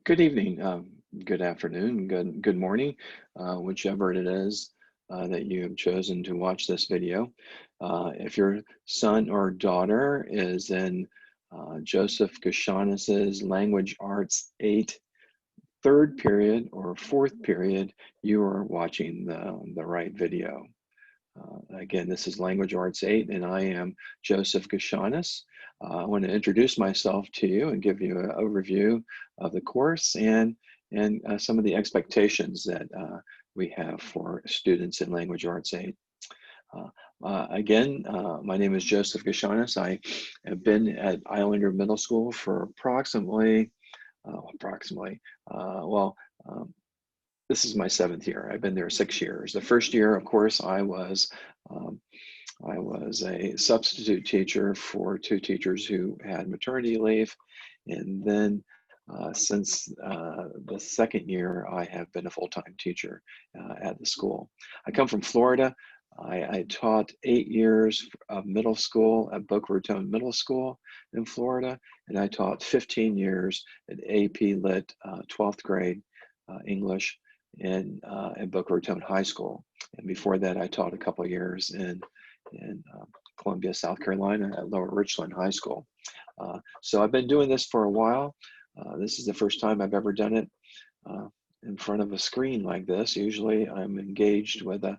Good evening, good afternoon, good morning, whichever it is that you have chosen to watch this video. If your son or daughter is in Joseph Gushanas's Language Arts 8 third period or fourth period, you are watching the right video. Again, this is Language Arts 8, and I am Joseph Gushanas. I want to introduce myself to you and give you an overview of the course and some of the expectations that we have for students in Language Arts 8. My name is Joseph Gushanas. I have been at Islander Middle School for well, um, this is my 7th year. I've been there 6 years. The first year, of course, um, I was a substitute teacher for 2 teachers who had maternity leave, and then since the second year, I have been a full-time teacher at the school. I come from Florida. I taught 8 years of middle school at Boca Raton Middle School in Florida, and I taught 15 years at AP Lit 12th grade English in Boca Raton High School. And before that, I taught a couple of years in Columbia, South Carolina at Lower Richland High School. So I've been doing this for a while. This is the first time I've ever done it in front of a screen like this. Usually I'm engaged with a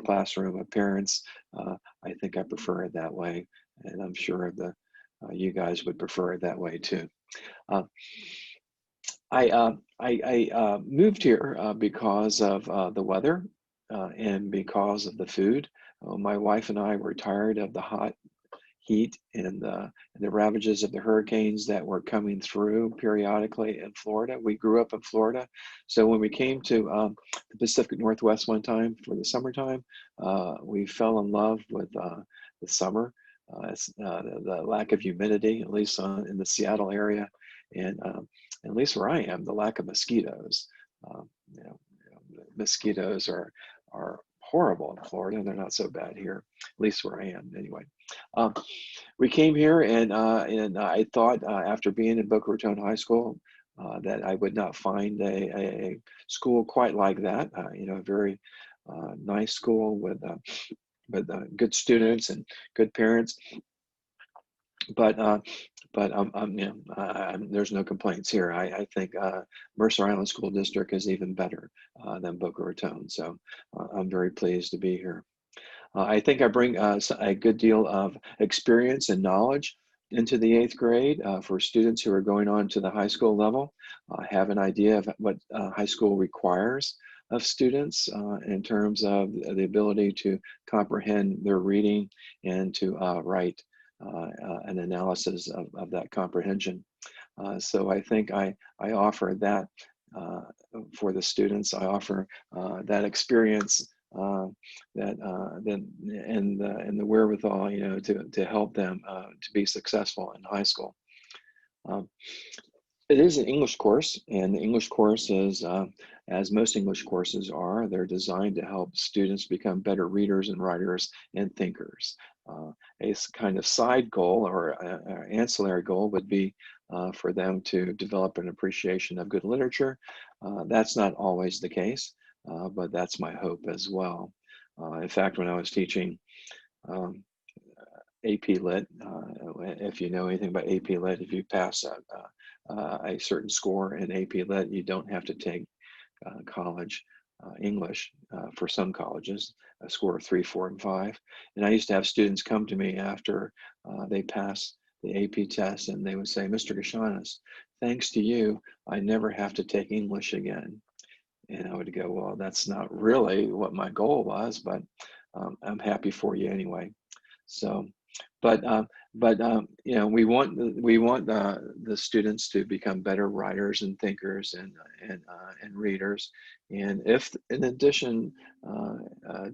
classroom of parents. I think I prefer it that way, and I'm sure you guys would prefer it that way too. I moved here because of the weather and because of the food. My wife and I were tired of the hot heat and the ravages of the hurricanes that were coming through periodically in Florida. We grew up in Florida, so when we came to the Pacific Northwest one time for the summertime, we fell in love with the summer. The lack of humidity, at least in the Seattle area, and at least where I am, the lack of mosquitoes. Mosquitoes are horrible in Florida, and they're not so bad here, at least where I am anyway. We came here, and I thought after being in Boca Raton High School that I would not find a school quite like that. A very nice school with good students and good parents. But there's no complaints here. I think Mercer Island School District is even better than Boca Raton. So I'm very pleased to be here. I think I bring a good deal of experience and knowledge into the 8th grade for students who are going on to the high school level. I have an idea of what high school requires of students in terms of the ability to comprehend their reading and to write an analysis of that comprehension. So I think I offer that for the students. I offer that experience and the wherewithal, to help them to be successful in high school. It is an English course, and the English course is, as most English courses are, they're designed to help students become better readers and writers and thinkers. A kind of side goal or ancillary goal would be for them to develop an appreciation of good literature. That's not always the case, but that's my hope as well. In fact, when I was teaching AP Lit, if you know anything about AP Lit, if you pass a certain score in AP Lit, you don't have to take college English for some colleges, a score of 3, 4, and 5. And I used to have students come to me after they pass the AP test, and they would say, "Mr. Gushanas, thanks to you, I never have to take English again." And I would go, "Well, that's not really what my goal was, but I'm happy for you anyway." So, but we want the students to become better writers and thinkers and readers, and if in addition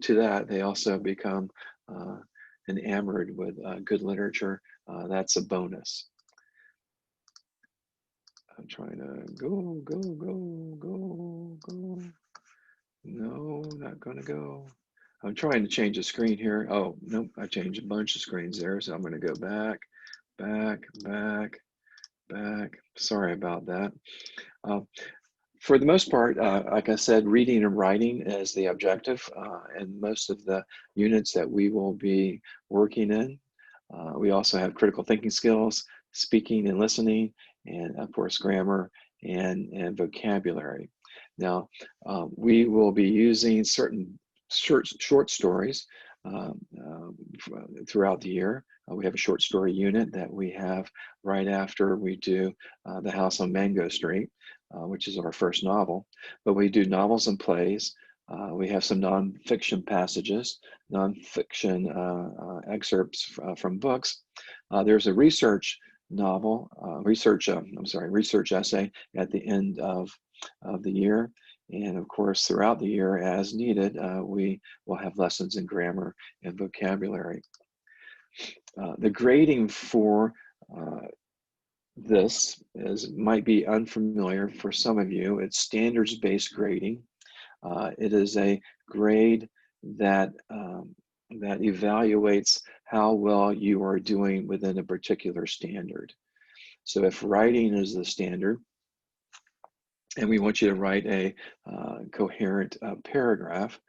to that they also become enamored with good literature, that's a bonus. I'm trying to go. No, not gonna go. I'm trying to change the screen here. Oh, nope, I changed a bunch of screens there. So I'm gonna go back. Sorry about that. Uh, for the most part, like I said, reading and writing is the objective, and most of the units that we will be working in. We also have critical thinking skills, speaking and listening, and of course, grammar and vocabulary. Now, we will be using certain short stories um, uh, throughout the year. We have a short story unit that we have right after we do The House on Mango Street, which is our first novel. But we do novels and plays. We have some nonfiction passages, nonfiction excerpts from books. There's a research novel, research essay at the end of the year. And of course, throughout the year, as needed, we will have lessons in grammar and vocabulary. The grading for this might be unfamiliar for some of you. It's standards-based grading. It is a grade that that evaluates how well you are doing within a particular standard. So if writing is the standard, and we want you to write a coherent paragraph,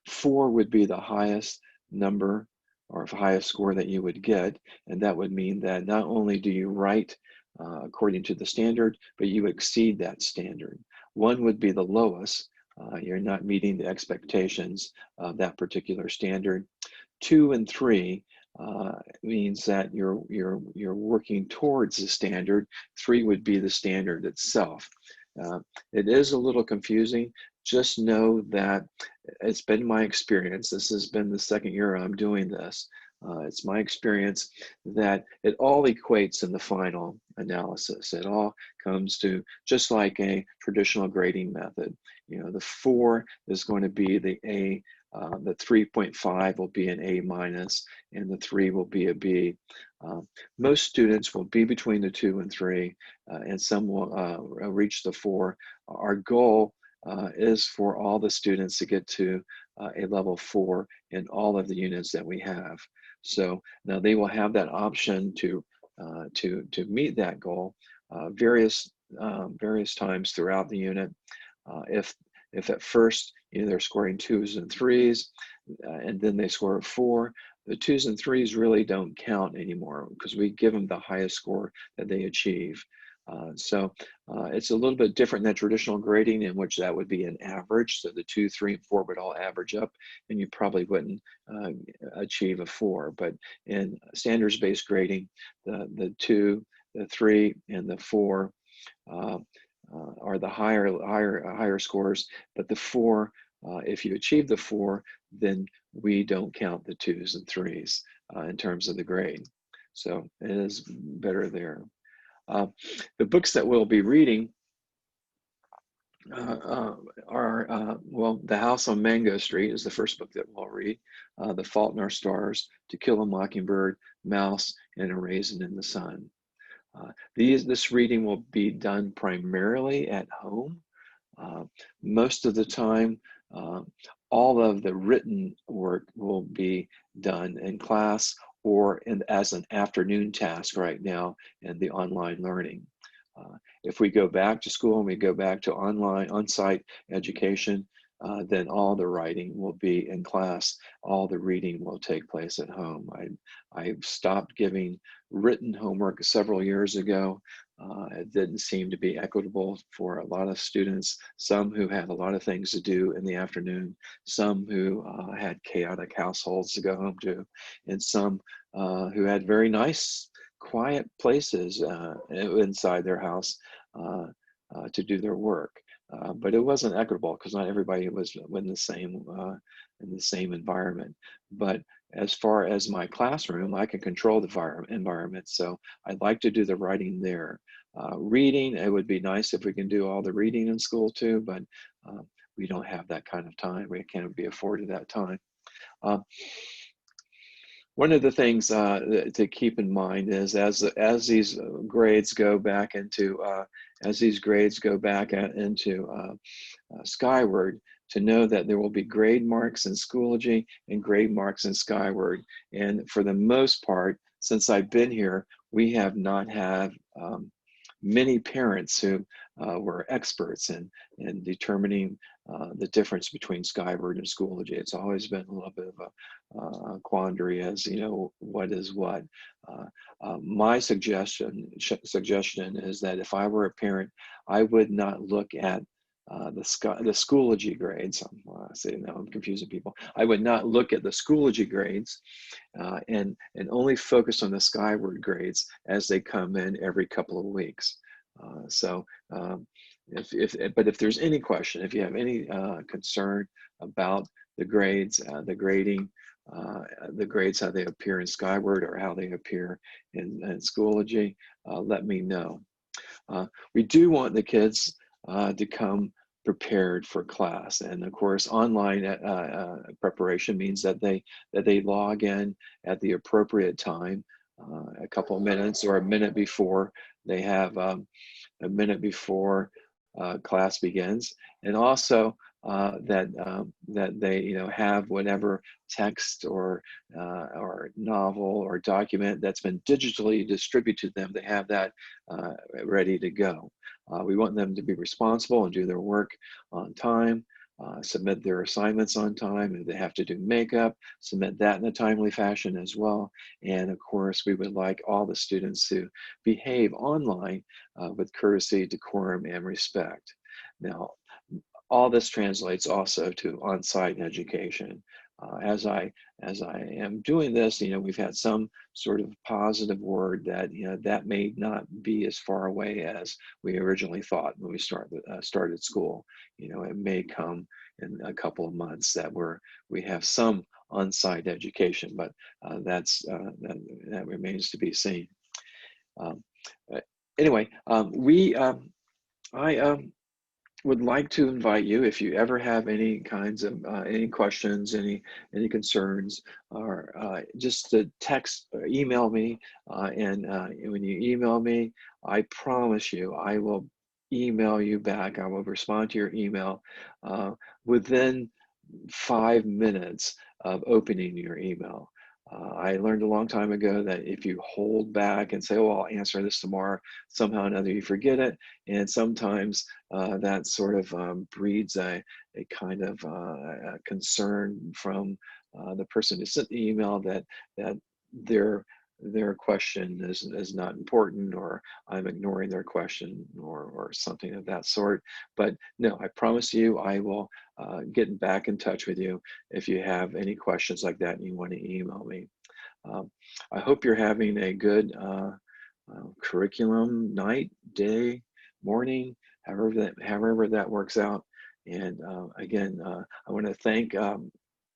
4 would be the highest number or highest score that you would get. And that would mean that not only do you write according to the standard, but you exceed that standard. 1 would be the lowest. You're not meeting the expectations of that particular standard. 2 and 3 means that you're working towards the standard. 3 would be the standard itself. It is a little confusing. Just know that it's been my experience. This has been the second year I'm doing this. It's my experience that it all equates in the final analysis. It all comes to just like a traditional grading method. You know, the 4 is going to be the A, the 3.5 will be an A minus, and the 3 will be a B. Most students will be between the 2 and 3, and some will reach the 4. Our goal is for all the students to get to a level 4 in all of the units that we have. So now they will have that option to meet that goal various times throughout the unit. If at first they're scoring 2s and 3s, and then they score a 4, the 2s and 3s really don't count anymore because we give them the highest score that they achieve. So it's a little bit different than traditional grading, in which that would be an average. So the 2, 3, and 4 would all average up, and you probably wouldn't achieve a 4. But in standards-based grading, the 2, the 3, and the 4 are the higher scores. But the 4, if you achieve the 4, then we don't count the 2s and 3s in terms of the grade. So it is better there. The books that we'll be reading are, well, The House on Mango Street is the first book that we'll read. The Fault in Our Stars, To Kill a Mockingbird, Mouse, and A Raisin in the Sun. This reading will be done primarily at home. Most of the time, all of the written work will be done in class or as an afternoon task right now in the online learning. If we go back to school and we go back to on-site education, then all the writing will be in class. All the reading will take place at home. I stopped giving written homework several years ago. It didn't seem to be equitable for a lot of students, some who had a lot of things to do in the afternoon, some who had chaotic households to go home to, and some who had very nice, quiet places inside their house to do their work. But it wasn't equitable because not everybody was in the same environment. But as far as my classroom, I can control the environment, so I'd like to do the writing there. Reading, it would be nice if we can do all the reading in school too, but we don't have that kind of time. We can't be afforded that time. One of the things to keep in mind is as these grades go back into Skyward, to know that there will be grade marks in Schoology and grade marks in Skyward. And for the most part, since I've been here, we have not had many parents who were experts in determining the difference between Skyward and Schoology. It's always been a little bit of a quandary as, you know, what is what. My suggestion is that if I were a parent, I would not look at the Schoology grades. I say now I'm confusing people. I would not look at the Schoology grades and only focus on the Skyward grades as they come in every couple of weeks. But if there's any question, if you have any concern about the grades, the grading, the grades, how they appear in Skyward or how they appear in Schoology, let me know. We do want the kids to come prepared for class, and of course online preparation means that they log in at the appropriate time, a couple of minutes or a minute before. They have a minute before class begins, and also that they, you know, have whatever text or novel or document that's been digitally distributed to them. They have that ready to go. We want them to be responsible and do their work on time, submit their assignments on time. If they have to do makeup, submit that in a timely fashion as well. And of course, we would like all the students to behave online with courtesy, decorum, and respect. Now, all this translates also to on-site education. As I am doing this, you know, we've had some sort of positive word that, you know, that may not be as far away as we originally thought when we started school. You know, it may come in a couple of months that we have some on-site education, but that remains to be seen. Anyway, I would like to invite you, if you ever have any kinds of any questions, any concerns, or just to text or email me. And when you email me, I promise you I will email you back. I will respond to your email within 5 minutes of opening your email. I learned a long time ago that if you hold back and say, "Oh, I'll answer this tomorrow," somehow or another you forget it, and sometimes that sort of breeds a kind of a concern from the person who sent the email that their question is not important, or I'm ignoring their question, or something of that sort. But no, I promise you, I will get back in touch with you if you have any questions like that and you want to email me. I hope you're having a good curriculum night, day, morning, however that works out. And again, I want to thank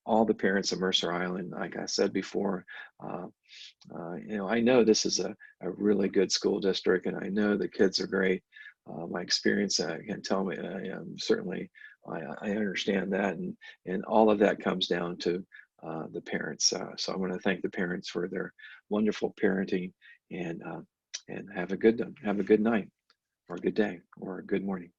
all the parents of Mercer Island. Like I said before, you know, I know this is a really good school district, and I know the kids are great. My experience can tell me, certainly I understand that, and all of that comes down to the parents. So I want to thank the parents for their wonderful parenting, and have a good night, or a good day, or a good morning.